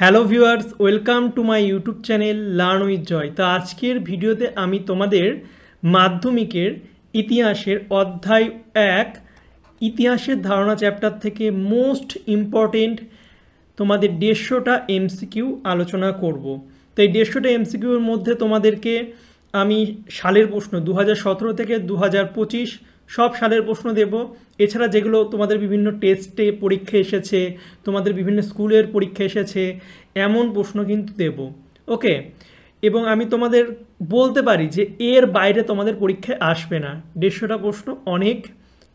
Hello viewers, welcome to my YouTube channel learn with Joy. তো আজকের ভিডিওতে আমি তোমাদের মাধ্যমিকের ইতিহাসের অধ্যায় 1 ইতিহাসের ধারণা চ্যাপ্টার থেকে মোস্ট ইম্পর্টেন্ট তোমাদের 150টা এমসিকিউ আলোচনা করব। তো এই 150টা এমসিকিউর মধ্যে তোমাদেরকে আমি সালের প্রশ্ন 2017 থেকে 2025 সব সালের প্রশ্ন দেব। এছাড়া যেগুলো তোমাদের বিভিন্ন টেস্টে পরীক্ষা এসেছে, তোমাদের বিভিন্ন স্কুলের পরীক্ষা এসেছে, এমন প্রশ্ন কিন্তু দেব। ওকে, এবং আমি তোমাদের বলতে পারি যে এর বাইরে তোমাদের পরীক্ষায় আসবে না। 150টা প্রশ্ন অনেক,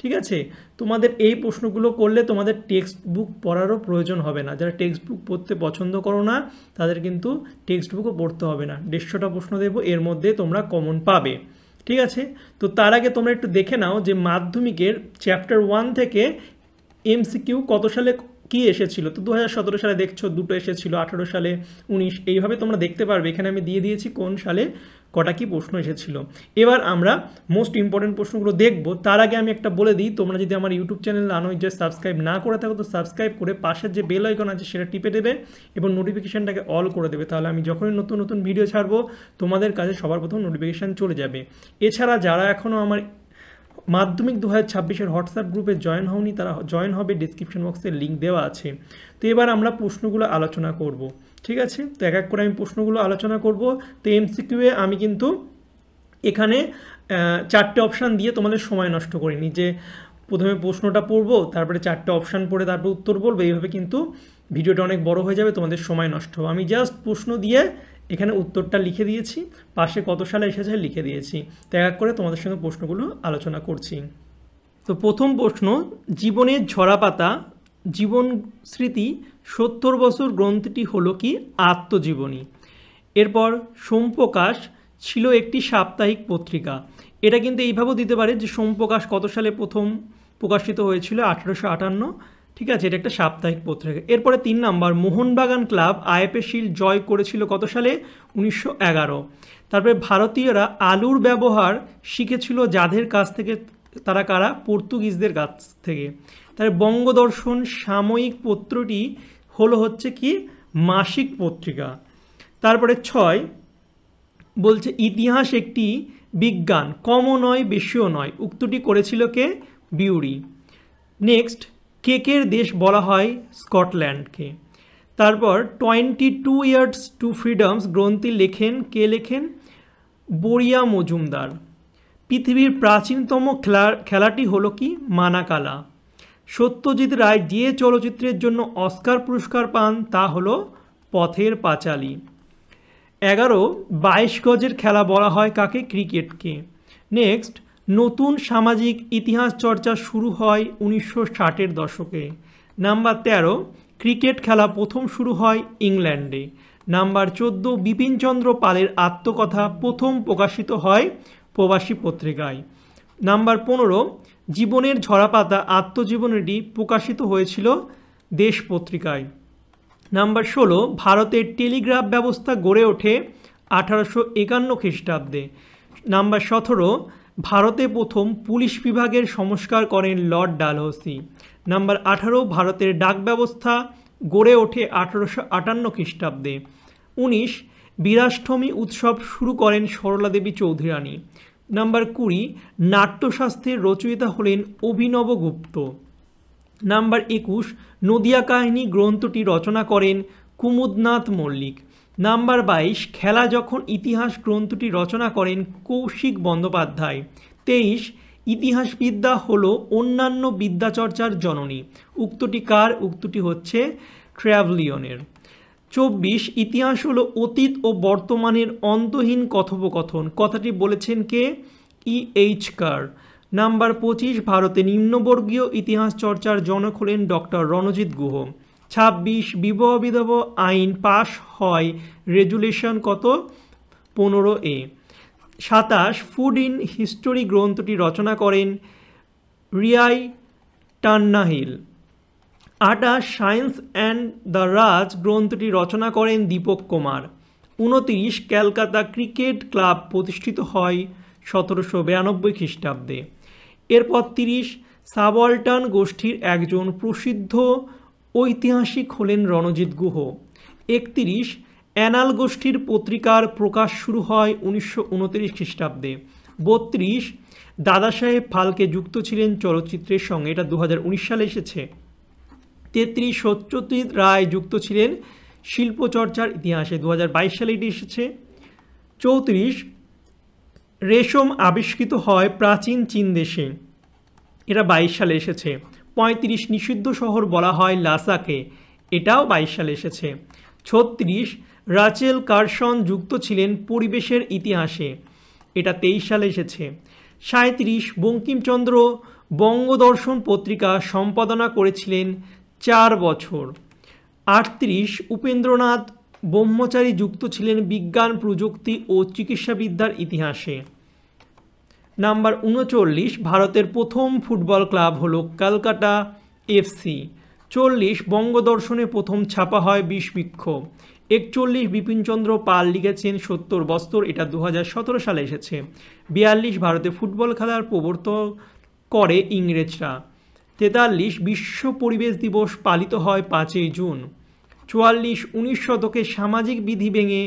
ঠিক আছে। তোমাদের এই প্রশ্নগুলো করলে তোমাদের টেক্সট বুক পড়ারও প্রয়োজন হবে না। যারা টেক্সট বুক পড়তে পছন্দ করো না তাদের কিন্তু টেক্সট বুকও পড়তে হবে না। 150টা প্রশ্ন দেবো, এর মধ্যে তোমরা কমন পাবে, ঠিক আছে। তো তার আগে তোমরা একটু দেখে নাও যে মাধ্যমিকের চ্যাপ্টার 1 থেকে এমসিকিউ কত সালে কি এসেছিল। তো 2017 সালে দেখছো দুটো এসেছিল, 18 সালে 19, এইভাবে তোমরা দেখতে পারবে। এখানে আমি দিয়ে দিয়েছি কোন সালে কটা কি প্রশ্ন এসেছিল। এবার আমরা মোস্ট ইম্পর্টেন্ট প্রশ্নগুলো দেখব। তার আগে আমি একটা বলে দিই, তোমরা যদি আমার YouTube channel learn with Joy subscribe না করে থাকো তো সাবস্ক্রাইব করে পাশের যে বেল আইকন আছে সেটা টিপে দেবে এবং নোটিফিকেশানটাকে অল করে দেবে। তাহলে আমি যখনই নতুন নতুন ভিডিও ছাড়বো তোমাদের কাছে সবার প্রথম নোটিফিকেশান চলে যাবে। এছাড়া যারা এখনও আমার মাধ্যমিক 2026-এর হোয়াটসঅ্যাপ গ্রুপে জয়েন হওনি তারা জয়েন হবে, ডিসক্রিপশন বক্সে লিঙ্ক দেওয়া আছে। তো এবার আমরা প্রশ্নগুলো আলোচনা করব, ঠিক আছে। তো এক এক করে আমি প্রশ্নগুলো আলোচনা করব। তো এমসিকিউয়ে আমি কিন্তু এখানে 4টে অপশান দিয়ে তোমাদের সময় নষ্ট করিনি যে প্রথমে প্রশ্নটা পড়বো তারপরে 4টে অপশান পড়ে তারপরে উত্তর বলবো। এইভাবে কিন্তু ভিডিওটা অনেক বড় হয়ে যাবে, তোমাদের সময় নষ্ট হবে। আমি জাস্ট প্রশ্ন দিয়ে এখানে উত্তরটা লিখে দিয়েছি, পাশে কত সালে এসেছে লিখে দিয়েছি। তো এক করে তোমাদের সঙ্গে প্রশ্নগুলো আলোচনা করছি। তো প্রথম প্রশ্ন, জীবনের ঝরাপাতা জীবন স্মৃতি 70 বছর গ্রন্থটি হলো কি? আত্মজীবনী। এরপর সোমপ্রকাশ ছিল একটি সাপ্তাহিক পত্রিকা। এটা কিন্তু এইভাবেও দিতে পারে যে সোমপ্রকাশ কত সালে প্রথম প্রকাশিত হয়েছিল? 1858, ঠিক আছে। এটা একটা সাপ্তাহিক পত্রিকা। এরপরে 3 number, Mohun Bagan club IFA shield জয় করেছিল কত সালে? 1911। তারপরে ভারতীয়রা আলুর ব্যবহার শিখেছিল যাদের কাছ থেকে? তারা কারা? পর্তুগিজদের কাছ থেকে। তারপরে বঙ্গদর্শন সাময়িক পত্রটি হচ্ছে কি? মাসিক পত্রিকা। তারপরে 6 বলছে ইতিহাস একটি বিজ্ঞান, কমও নয় বেশিও নয়, উক্তিটি করেছিল কে? বিউরি। নেক্সট, কেকের দেশ বলা হয় স্কটল্যান্ডকে। তারপর 22 ইয়ার্স টু ফ্রিডমস গ্রন্থটি কে লেখেন? বড়িয়া মজুমদার। পৃথিবীর প্রাচীনতম খেলাটি হলো কি? মানাকালা। সত্যজিৎ রায় যে চলচ্চিত্রের জন্য অস্কার পুরস্কার পান তা হলো পথের পাঁচালী। 11 22 গজের খেলা বলা হয় কাকে? ক্রিকেটকে। নেক্সট, নতুন সামাজিক ইতিহাস চর্চা শুরু হয় 1960-এর দশকে। নাম্বার 13 ক্রিকেট খেলা প্রথম শুরু হয় ইংল্যান্ডে। নাম্বার 14 বিপিনচন্দ্র পালের আত্মকথা প্রথম প্রকাশিত হয় প্রবাসী পত্রিকায়। নাম্বার 15 জীবনের ঝরাপাতা আত্মজীবনীটি প্রকাশিত হয়েছিল দেশ পত্রিকায়। নাম্বার 16 ভারতের টেলিগ্রাফ ব্যবস্থা গড়ে ওঠে 1851 খ্রিস্টাব্দে। নাম্বার 17 ভারতে প্রথম পুলিশ বিভাগের সংস্কার করেন লর্ড ডালহৌসি। নাম্বার 18 ভারতের ডাক ব্যবস্থা গড়ে ওঠে 1858 খ্রিস্টাব্দে। 19 বীরাষ্টমী উৎসব শুরু করেন সরলা দেবী চৌধুরী রানী। নাম্বার 20 নাট্যশাস্ত্রের রচয়িতা হলেন অভিনব গুপ্ত। নাম্বার 21 নদিয়া কাহিনী গ্রন্থটি রচনা করেন কুমুদনাথ মল্লিক। নাম্বার 22 খেলা যখন ইতিহাস গ্রন্থটি রচনা করেন কৌশিক বন্দ্যোপাধ্যায়। 23 ইতিহাসবিদ্যা হলো অন্যান্য বিদ্যাচর্চার জননী। উক্তটি কার? উক্তটি হচ্ছে ট্র্যাভলিয়নের। 24 ইতিহাস হলো অতীত ও বর্তমানের অন্তহীন কথোপকথন। কথাটি বলেছেন কে? E.H. কার। নাম্বার 25 ভারতে নিম্নবর্গীয় ইতিহাস চর্চার জনক হলেন ডক্টর রণজিৎ গুহ। 26 বিবাহ বিধবা আইন পাশ হয় রেজুলেশন কত? 15A। 27 ফুড ইন হিস্টোরি গ্রন্থটি রচনা করেন রিয়াই টান্নাহিল। 28 সায়েন্স অ্যান্ড দ্য রাজ গ্রন্থটি রচনা করেন দীপক কুমার। 29 ক্যালকাতা ক্রিকেট ক্লাব প্রতিষ্ঠিত হয় 1792 খ্রিস্টাব্দে। এরপর 30 সাবঅল্টার্ন গোষ্ঠীর একজন প্রসিদ্ধ ঐতিহাসিক হলেন রণজিৎ গুহ। 31 অ্যানাল গোষ্ঠীর পত্রিকার প্রকাশ শুরু হয় 1929 খ্রিস্টাব্দে। 32 দাদাসাহেব ফালকে যুক্ত ছিলেন চলচ্চিত্রের সঙ্গে, এটা 2019 সালে এসেছে। 33 সত্যজিৎ রায় যুক্ত ছিলেন শিল্পচর্চার ইতিহাসে, 2022 সালে এটি এসেছে। 34 রেশম আবিষ্কৃত হয় প্রাচীন চীন দেশে, এটা 22 সালে এসেছে। 35 নিষিদ্ধ শহর বলা হয় লাসাকে, এটাও 22 সালে এসেছে। 36 রাচেল কারসন যুক্ত ছিলেন পরিবেশের ইতিহাসে, এটা 23 সালে এসেছে। 37 বঙ্কিমচন্দ্র বঙ্গদর্শন পত্রিকা সম্পাদনা করেছিলেন 4 বছর। 38 উপেন্দ্রনাথ ব্রহ্মচারী যুক্ত ছিলেন বিজ্ঞান প্রযুক্তি ও চিকিৎসাবিদ্যার ইতিহাসে। নাম্বার 39 ভারতের প্রথম ফুটবল ক্লাব হলো কলকাতা এফসি। 40 বঙ্গদর্শনে প্রথম ছাপা হয় বিষবৃক্ষ। 41 বিপিনচন্দ্র পাল লিখেছেন 70 বস্তর, এটা 2017 সালে এসেছে। 42 ভারতে ফুটবল খেলার প্রবর্তন করে ইংরেজরা। 43 বিশ্ব পরিবেশ দিবস পালিত হয় 5ই জুন। 44 19 শতকে সামাজিক বিধি ভেঙে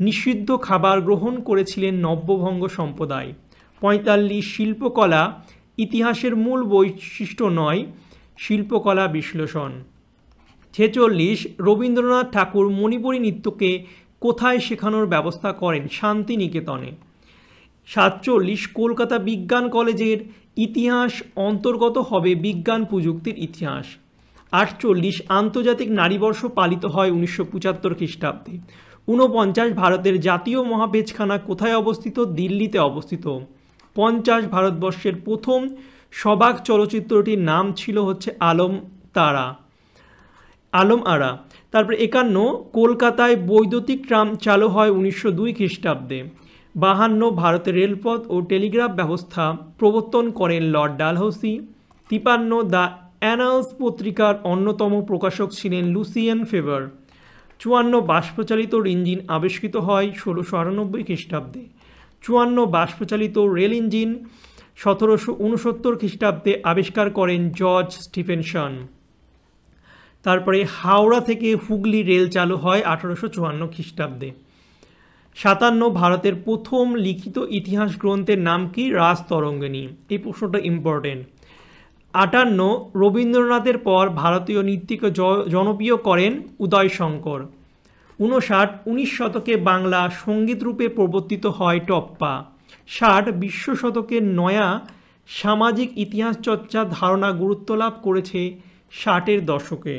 নিষিদ্ধ খাবার গ্রহণ করেছিলেন নব্যভঙ্গ সম্প্রদায়। 45 শিল্পকলা ইতিহাসের মূল বৈশিষ্ট্য নয়, শিল্পকলা বিশ্লেষণ। 46 রবীন্দ্রনাথ ঠাকুর মণিপুরী নৃত্যকে কোথায় শেখানোর ব্যবস্থা করেন? শান্তিনিকেতনে। 47 কলকাতা বিজ্ঞান কলেজের ইতিহাস অন্তর্গত হবে বিজ্ঞান প্রযুক্তির ইতিহাস। 48 আন্তর্জাতিক নারীবর্ষ পালিত হয় 1975 খ্রিস্টাব্দে। 49 ভারতের জাতীয় মহাবেজখানা কোথায় অবস্থিত? দিল্লিতে অবস্থিত। 50 ভারতবর্ষের প্রথম সবাক চলচ্চিত্রটির নাম ছিল হচ্ছে আলম আরা। তারপরে 51 কলকাতায় বৈদ্যুতিক ট্রাম চালু হয় 1902 খ্রিস্টাব্দে। 52 ভারতের রেলপথ ও টেলিগ্রাফ ব্যবস্থা প্রবর্তন করেন লর্ড ডালহৌসি। 53 দ্য অ্যানালস পত্রিকার অন্যতম প্রকাশক ছিলেন লুসিয়ান ফেভার। 54 বাষ্পচালিত ইঞ্জিন আবিষ্কৃত হয় 1698 খ্রিস্টাব্দে। 54 বাষ্পচালিত রেল ইঞ্জিন 1769 খ্রিস্টাব্দে আবিষ্কার করেন জর্জ স্টিফেনসন। তারপরে হাওড়া থেকে হুগলি রেল চালু হয় 1854 খ্রিস্টাব্দে। 57 ভারতের প্রথম লিখিত ইতিহাস গ্রন্থের নাম কি? রাজতরঙ্গিনী, এই প্রশ্নটা ইম্পর্টেন্ট। 58 রবীন্দ্রনাথের পর ভারতীয় নৃত্যকে জনপ্রিয় করেন উদয়শঙ্কর। 59 19 শতকে বাংলা সঙ্গীত রূপে প্রবর্তিত হয় টপ্পা। 60 বিশ্ব শতকের নয়া সামাজিক ইতিহাস চর্চার ধারণা গুরুত্ব লাভ করেছে 60-এর দশকে।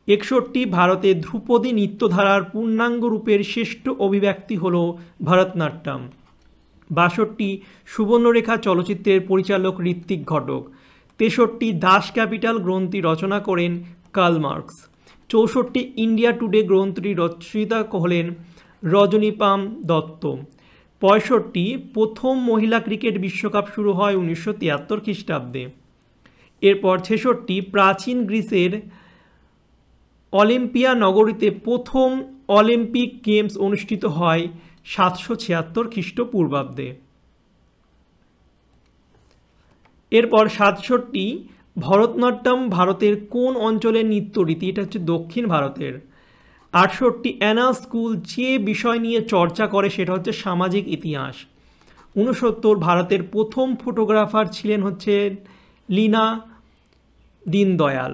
61 ভারতে ধ্রুপদী নৃত্যধারার পূর্ণাঙ্গ রূপের শ্রেষ্ঠ অভিব্যক্তি হল ভরতনাট্যম। 62 সুবর্ণরেখা চলচ্চিত্রের পরিচালক ঋত্বিক ঘটক। 63 দাস ক্যাপিটাল গ্রন্থটি রচনা করেন কার্ল মার্কস। 64 ইন্ডিয়া টুডে গ্রন্থটি রচয়িতা হলেন রজনীপাম দত্ত। 65 প্রথম মহিলা ক্রিকেট বিশ্বকাপ শুরু হয় 1973 খ্রিস্টাব্দে। এরপর 66 প্রাচীন গ্রিসের অলিম্পিয়া নগরীতে প্রথম অলিম্পিক গেমস অনুষ্ঠিত হয় 776 খ্রিস্টপূর্বাব্দে। এরপর 67 ভরতনাট্যম ভারতের কোন অঞ্চলের নৃত্যরীতি? এটা হচ্ছে দক্ষিণ ভারতের। 68 অ্যানা স্কুল যে বিষয় নিয়ে চর্চা করে সেটা হচ্ছে সামাজিক ইতিহাস। 69 ভারতের প্রথম ফটোগ্রাফার ছিলেন হচ্ছে লীনা দীনদয়াল।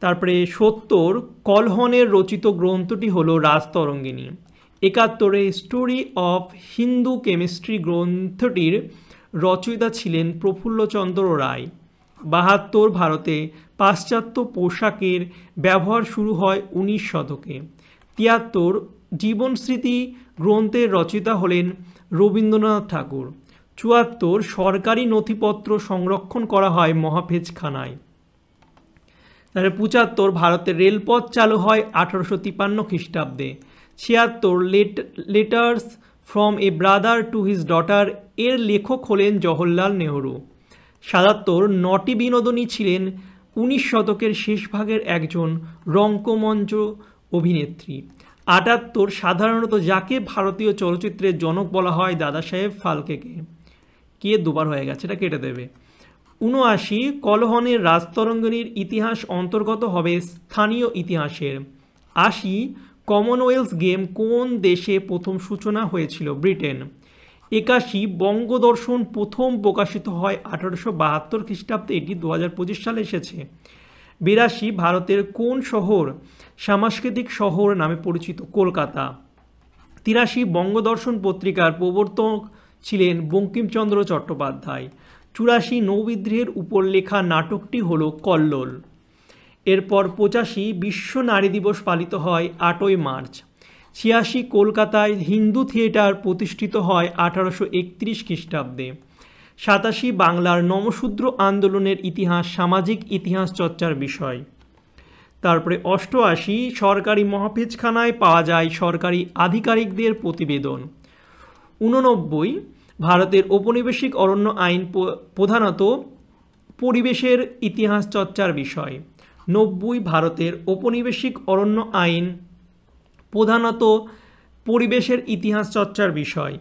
তারপরে 70 কলহনের রচিত গ্রন্থটি হলো Rajatarangini. 71 story of Hindu chemistry গ্রন্থটির রচয়িতা ছিলেন প্রফুল্লচন্দ্র রায়। 72 ভারতে পাশ্চাত্য পোশাকের ব্যবহার শুরু হয় 19 শতকে। 73 জীবনস্মৃতি গ্রন্থের রচয়িতা হলেন রবীন্দ্রনাথ ঠাকুর। 74 সরকারি নথিপত্র সংরক্ষণ করা হয় মহাফেজখানায়। তাহলে 75 ভারতের রেলপথ চালু হয় 1853 খ্রিস্টাব্দে। 76 letters from a brother to his daughter এর লেখক হলেন জওহরলাল নেহরু। 77 নটি বিনোদিনী ছিলেন 19 শতকের শেষ ভাগের একজন রঙ্গমঞ্চ অভিনেত্রী। 78 সাধারণত যাকে ভারতীয় চলচ্চিত্রের জনক বলা হয় দাদাসাহেব ফালকেকে। কে দুবার হয়ে গেছে, এটা কেটে দেবে। ৭৯ কলহনের রাজতরঙ্গিনীর ইতিহাস অন্তর্গত হবে স্থানীয় ইতিহাসের। ৮০ কমনওয়েলথ গেম কোন দেশে প্রথম সূচনা হয়েছিল? ব্রিটেন। ৮১ বঙ্গদর্শন প্রথম প্রকাশিত হয় ১৮৭২ খ্রিস্টাব্দে, এটি ২০২৫ সালে এসেছে। ৮২ ভারতের কোন শহর সাংস্কৃতিক শহর নামে পরিচিত? কলকাতা। ৮৩ বঙ্গদর্শন পত্রিকার প্রবর্তক ছিলেন বঙ্কিমচন্দ্র চট্টোপাধ্যায়। ৮৪ নৌবিদ্রোহের উপর লেখা নাটকটি হল কল্লোল। এরপর ৮৫ বিশ্ব নারী দিবস পালিত হয় ৮ই মার্চ। ৮৬ কলকাতায় হিন্দু থিয়েটার প্রতিষ্ঠিত হয় ১৮৩১ খ্রিস্টাব্দে। ৮৭ বাংলার নমশূদ্র আন্দোলনের ইতিহাস সামাজিক ইতিহাস চর্চার বিষয়। তারপরে ৮৮ সরকারি মহাফেজখানায় পাওয়া যায় সরকারি আধিকারিকদের প্রতিবেদন। ৮৯ ভারতের ঔপনিবেশিক অরণ্য আইন প্রধানত পরিবেশের ইতিহাস চর্চার বিষয়। ৯০ ভারতের ঔপনিবেশিক অরণ্য আইন প্রধানত পরিবেশের ইতিহাস চর্চার বিষয়।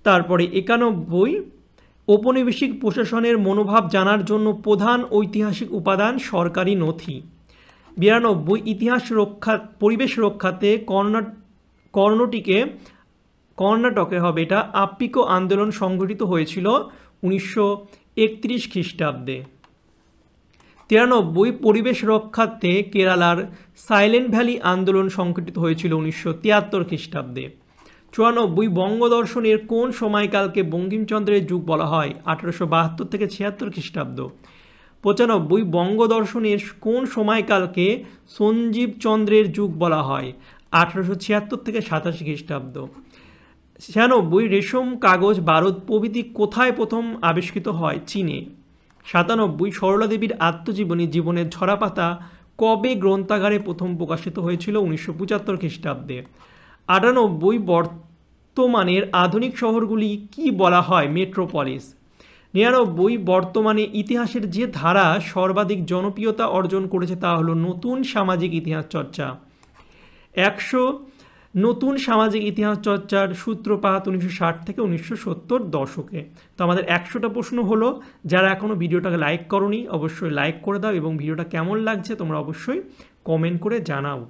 তারপরে ৯১ ঔপনিবেশিক প্রশাসনের মনোভাব জানার জন্য প্রধান ঐতিহাসিক উপাদান সরকারি নথি। ৯২ ইতিহাস রক্ষা পরিবেশ রক্ষাতে কর্ণাটকে হবে এটা আপ্পিকো আন্দোলন সংগঠিত হয়েছিল ১৯৩১ খ্রিস্টাব্দে। ৯৩ পরিবেশ রক্ষার্থে কেরালার সাইলেন্ট ভ্যালি আন্দোলন সংগঠিত হয়েছিল ১৯৭৩ খ্রিস্টাব্দে। ৯৪ বঙ্গদর্শনের কোন সময়কালকে বঙ্কিমচন্দ্রের যুগ বলা হয়? ১৮৭২ থেকে ৭৬ খ্রিস্টাব্দ। ৯৫ বঙ্গদর্শনের কোন সময়কালকে সঞ্জীব চন্দ্রের যুগ বলা হয়? ১৮৭৬ থেকে ৮৭ খ্রিস্টাব্দ। ৯৬ রেশম, কাগজ, বারুদ প্রভৃতি কোথায় প্রথম আবিষ্কৃত হয়? চীনে। ৯৭ সরলা দেবীর আত্মজীবনী জীবনের ঝরাপাতা কবে গ্রন্থাগারে প্রথম প্রকাশিত হয়েছিল? ১৯৭৫ খ্রিস্টাব্দে। ৯৮ বর্তমানের আধুনিক শহরগুলি কি বলা হয়? মেট্রোপলিস। ৯৯ বর্তমানে ইতিহাসের যে ধারা সর্বাধিক জনপ্রিয়তা অর্জন করেছে তা হলো নতুন সামাজিক ইতিহাস চর্চা। ১০০ নতুন সামাজিক ইতিহাস চর্চার সূত্রপাত ১৯৬০ থেকে ১৯৭০ দশকে। তো আমাদের ১০০টা প্রশ্ন হলো। যারা এখনও ভিডিওটাকে লাইক করোনি অবশ্যই লাইক করে দাও এবং ভিডিওটা কেমন লাগছে তোমরা অবশ্যই কমেন্ট করে জানাও।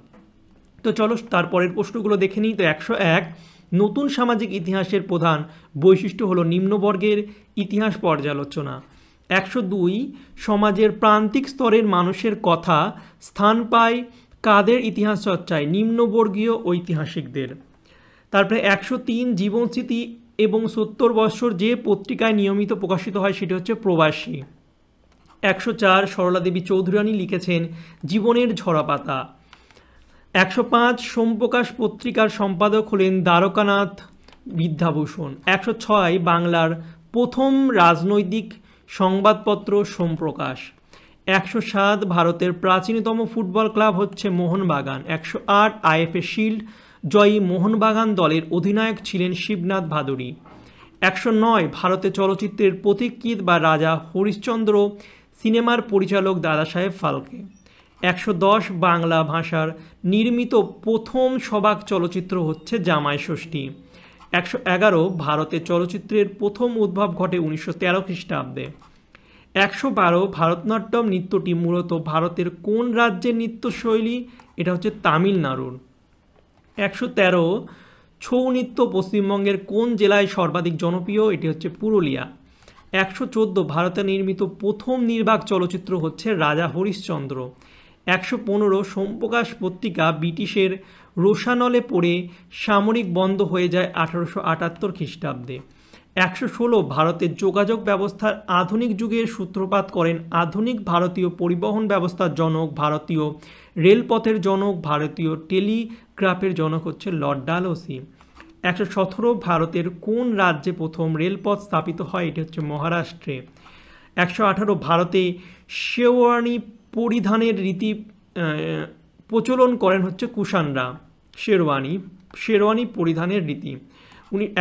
তো চলো তারপরের প্রশ্নগুলো দেখে নিই। তো ১০১ নতুন সামাজিক ইতিহাসের প্রধান বৈশিষ্ট্য হলো নিম্নবর্গের ইতিহাস পর্যালোচনা। ১০২ সমাজের প্রান্তিক স্তরের মানুষের কথা স্থান পায় কাদের ইতিহাস চর্চায়? নিম্নবর্গীয় ঐতিহাসিকদের। তারপরে ১০৩ জীবনস্মৃতি এবং ৭০ বৎসর যে পত্রিকায় নিয়মিত প্রকাশিত হয় সেটি হচ্ছে প্রবাসী। ১০৪ সরলা দেবী চৌধুরানী লিখেছেন জীবনের ঝরাপাতা। ১০৫ সোমপ্রকাশ পত্রিকার সম্পাদক হলেন দ্বারকানাথ বিদ্যাভূষণ। ১০৬ বাংলার প্রথম রাজনৈতিক সংবাদপত্র সোমপ্রকাশ। ১০৭ ভারতের প্রাচীনতম ফুটবল ক্লাব হচ্ছে মোহনবাগান। ১০৮ আইএফএ শিল্ড জয়ী মোহনবাগান দলের অধিনায়ক ছিলেন শিবনাথ ভাদুড়ী। ১০৯ ভারতে চলচ্চিত্রের পথিকৃৎ বা রাজা হরিশ্চন্দ্র সিনেমার পরিচালক দাদা সাহেব ফালকে। ১১০ বাংলা ভাষার নির্মিত প্রথম সবাক চলচ্চিত্র হচ্ছে জামাই ষষ্ঠী। ১১১ ভারতে চলচ্চিত্রের প্রথম উদ্ভব ঘটে ১৯১৩ খ্রিস্টাব্দে। ১১২ ভারতনাট্যম নৃত্যটি মূলত ভারতের কোন রাজ্যের নৃত্যশৈলী? এটা হচ্ছে তামিলনাড়ুর। ১১৩ ছৌ নৃত্য পশ্চিমবঙ্গের কোন জেলায় সর্বাধিক জনপ্রিয়? এটি হচ্ছে পুরুলিয়া। ১১৪ ভারতে নির্মিত প্রথম নির্বাক চলচ্চিত্র হচ্ছে রাজা হরিশ্চন্দ্র। ১১৫ সোমপ্রকাশ পত্রিকা ব্রিটিশের রোষানলে পড়ে সামরিক বন্ধ হয়ে যায় ১৮৭৮ খ্রিস্টাব্দে। ১১৬ ভারতের যোগাযোগ ব্যবস্থার আধুনিক যুগের সূত্রপাত করেন আধুনিক ভারতীয় পরিবহন ব্যবস্থার জনক, ভারতীয় রেলপথের জনক, ভারতীয় টেলিগ্রাফের জনক হচ্ছে লর্ড ডালহৌসি। ১১৭ ভারতের কোন রাজ্যে প্রথম রেলপথ স্থাপিত হয়? এটি হচ্ছে মহারাষ্ট্রে। ১১৮ ভারতে শেরওয়ানি পরিধানের রীতি প্রচলন করেন হচ্ছে কুষাণরা। শেরওয়ানি পরিধানের রীতি।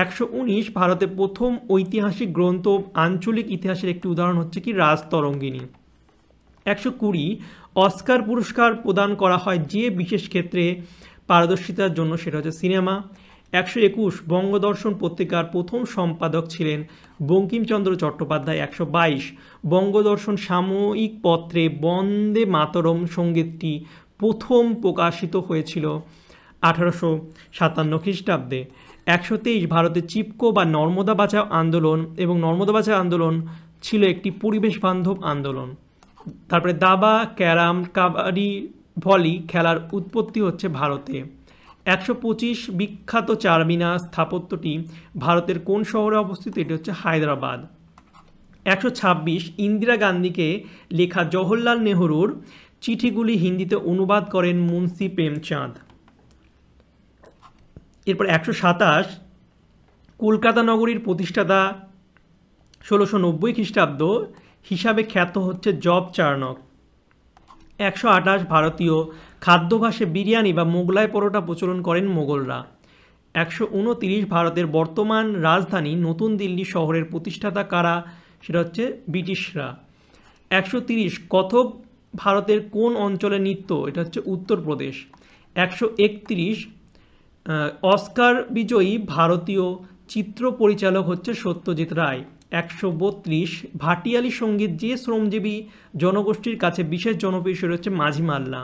১১৯ ভারতে প্রথম ঐতিহাসিক গ্রন্থ আঞ্চলিক ইতিহাসের একটি উদাহরণ হচ্ছে কি রাজতরঙ্গিনী। ১২০ অস্কার পুরস্কার প্রদান করা হয় যে বিশেষ ক্ষেত্রে পারদর্শিতার জন্য, সেটা হচ্ছে সিনেমা। 121 বঙ্গদর্শন পত্রিকার প্রথম সম্পাদক ছিলেন বঙ্কিমচন্দ্র চট্টোপাধ্যায়। 122 বঙ্গদর্শন সাময়িক পত্রে বন্দে মাতরম সঙ্গীতটি প্রথম প্রকাশিত হয়েছিল 1857 খ্রিস্টাব্দে। 123 ভারতে চিপকো বা নর্মদা বাঁচাও আন্দোলন এবং নর্মদা বাঁচাও আন্দোলন ছিল একটি পরিবেশ বান্ধব আন্দোলন। তারপরে দাবা, ক্যারাম, কাবাডি, ভলি খেলার উৎপত্তি হচ্ছে ভারতে। 125 বিখ্যাত চারমিনার স্থাপত্যটি ভারতের কোন শহরে অবস্থিত? এটি হচ্ছে হায়দ্রাবাদ। 126 ইন্দিরা গান্ধীকে লেখা জওহরলাল নেহরুর চিঠিগুলি হিন্দিতে অনুবাদ করেন মুন্সি প্রেমচাঁদ। এরপর 127 কলকাতা নগরীর প্রতিষ্ঠাতা 1690 খ্রিস্টাব্দ হিসাবে খ্যাত হচ্ছে জব চার্নক। 128 ভারতীয় খাদ্যাভ্যাসে বিরিয়ানি বা মোগলাই পরোটা প্রচলন করেন মোগলরা। 129 ভারতের বর্তমান রাজধানী নতুন দিল্লি শহরের প্রতিষ্ঠাতা কারা? সেটা হচ্ছে ব্রিটিশরা। 130 কথক ভারতের কোন অঞ্চলে নৃত্য? এটা হচ্ছে উত্তরপ্রদেশ। 131 অস্কার বিজয়ী ভারতীয় চিত্র পরিচালক হচ্ছে সত্যজিৎ রায়। 132 ভাটিয়ালি সঙ্গীত যে শ্রমজীবী জনগোষ্ঠীর কাছে বিশেষ জনপ্রিয় সেটা হচ্ছে মাঝি মাল্লা।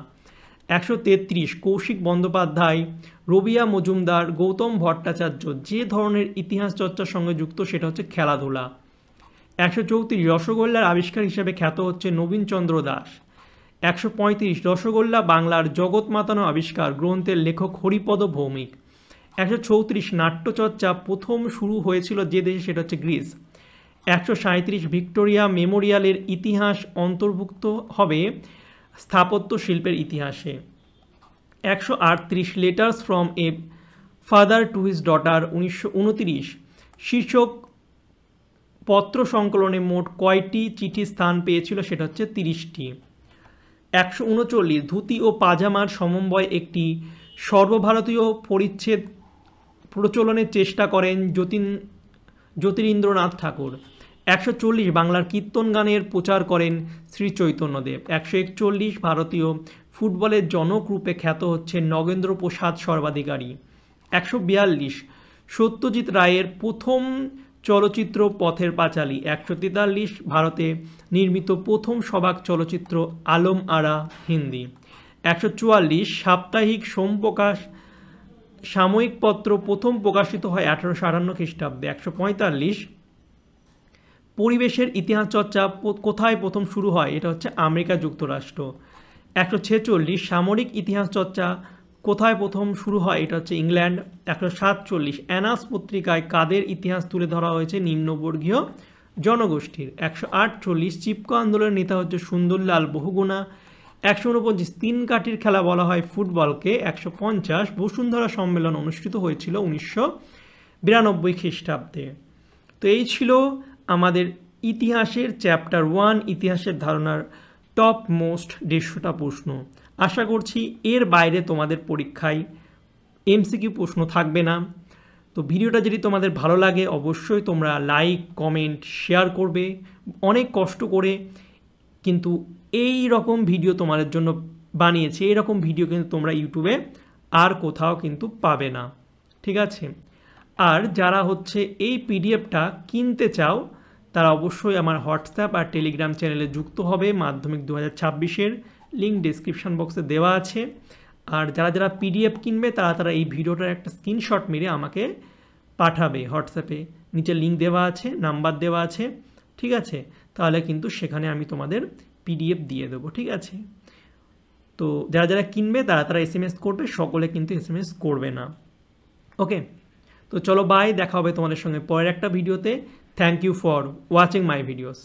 133 কৌশিক বন্দ্যোপাধ্যায়, রবিয়া মজুমদার, গৌতম ভট্টাচার্য যে ধরনের ইতিহাস চর্চার সঙ্গে যুক্ত সেটা হচ্ছে খেলাধুলা। 134 রসগোল্লার আবিষ্কার হিসেবে খ্যাত হচ্ছে নবীনচন্দ্র দাস। 135 রসগোল্লা বাংলার জগৎ মাতানো আবিষ্কার গ্রন্থের লেখক হরিপদ ভৌমিক। 134 নাট্যচর্চা প্রথম শুরু হয়েছিল যে দেশে সেটা হচ্ছে গ্রিস। 137 ভিক্টোরিয়া মেমোরিয়ালের ইতিহাস অন্তর্ভুক্ত হবে স্থাপত্য শিল্পের ইতিহাসে। 138 letters from a father to his daughter 1929 শীর্ষক পত্র সংকলনে মোট কয়টি চিঠি স্থান পেয়েছিল? সেটা হচ্ছে 30টি। 139 ধুতি ও পাজামার সমন্বয় একটি সর্বভারতীয় পরিচ্ছেদ প্রচলনের চেষ্টা করেন জ্যোতিরিন্দ্রনাথ ঠাকুর। 140 বাংলার কীর্তন গানের প্রচার করেন শ্রী চৈতন্যদেব। 141 ভারতীয় ফুটবলের জনক রূপে খ্যাত হচ্ছে নগেন্দ্র প্রসাদ সর্বাধিকারী। 142 সত্যজিৎ রায়ের প্রথম চলচ্চিত্র পথের পাঁচালী। 143 ভারতে নির্মিত প্রথম সবাক চলচ্চিত্র আলম আরা হিন্দি। 144 সাপ্তাহিক সোমপ্রকাশ সাময়িক পত্র প্রথম প্রকাশিত হয় 1858 খ্রিস্টাব্দে। 145 পরিবেশের ইতিহাস চর্চা কোথায় প্রথম শুরু হয়? এটা হচ্ছে আমেরিকা যুক্তরাষ্ট্র। 146 সামরিক ইতিহাস চর্চা কোথায় প্রথম শুরু হয়? এটা হচ্ছে ইংল্যান্ড। 147 অ্যানাস পত্রিকায় কাদের ইতিহাস তুলে ধরা হয়েছে? নিম্নবর্গীয় জনগোষ্ঠীর। 148 চিপকো আন্দোলনের নেতা হচ্ছে সুন্দরলাল বহুগুণা। 149 তিন কাঠির খেলা বলা হয় ফুটবলকে। 150 বসুন্ধরা সম্মেলন অনুষ্ঠিত হয়েছিল 1992 খ্রিস্টাব্দে। তো এই ছিল আমাদের ইতিহাসের চ্যাপ্টার 1 ইতিহাসের ধারণার টপ মোস্ট 150টা প্রশ্ন। আশা করছি এর বাইরে তোমাদের পরীক্ষায় এমসিকিউ প্রশ্ন থাকবে না। তো ভিডিওটা যদি তোমাদের ভালো লাগে অবশ্যই তোমরা লাইক কমেন্ট শেয়ার করবে। অনেক কষ্ট করে কিন্তু এই রকম ভিডিও তোমাদের জন্য বানিয়েছি। এই রকম ভিডিও কিন্তু তোমরা ইউটিউবে আর কোথাও কিন্তু পাবে না, ঠিক আছে? আর যারা হচ্ছে এই পিডিএফটা কিনতে চাও তারা অবশ্যই আমার হোয়াটসঅ্যাপ আর টেলিগ্রাম চ্যানেলে যুক্ত হবে। মাধ্যমিক 2026-এর লিঙ্ক ডেসক্রিপশন বক্সে দেওয়া আছে। আর যারা যারা পিডিএফ কিনবে তারা এই ভিডিওটার একটা স্ক্রিনশট মেরে আমাকে পাঠাবে হোয়াটসঅ্যাপে। নিচে লিঙ্ক দেওয়া আছে, নাম্বার দেওয়া আছে, ঠিক আছে? তাহলে কিন্তু সেখানে আমি তোমাদের পিডিএফ দিয়ে দেবো, ঠিক আছে? তো যারা যারা কিনবে তারা এসএমএস করবে, সকলে কিন্তু এসএমএস করবে না। ওকে, তো চলো বাই, দেখা হবে তোমাদের সঙ্গে পরের একটা ভিডিওতে। Thank you for watching my videos.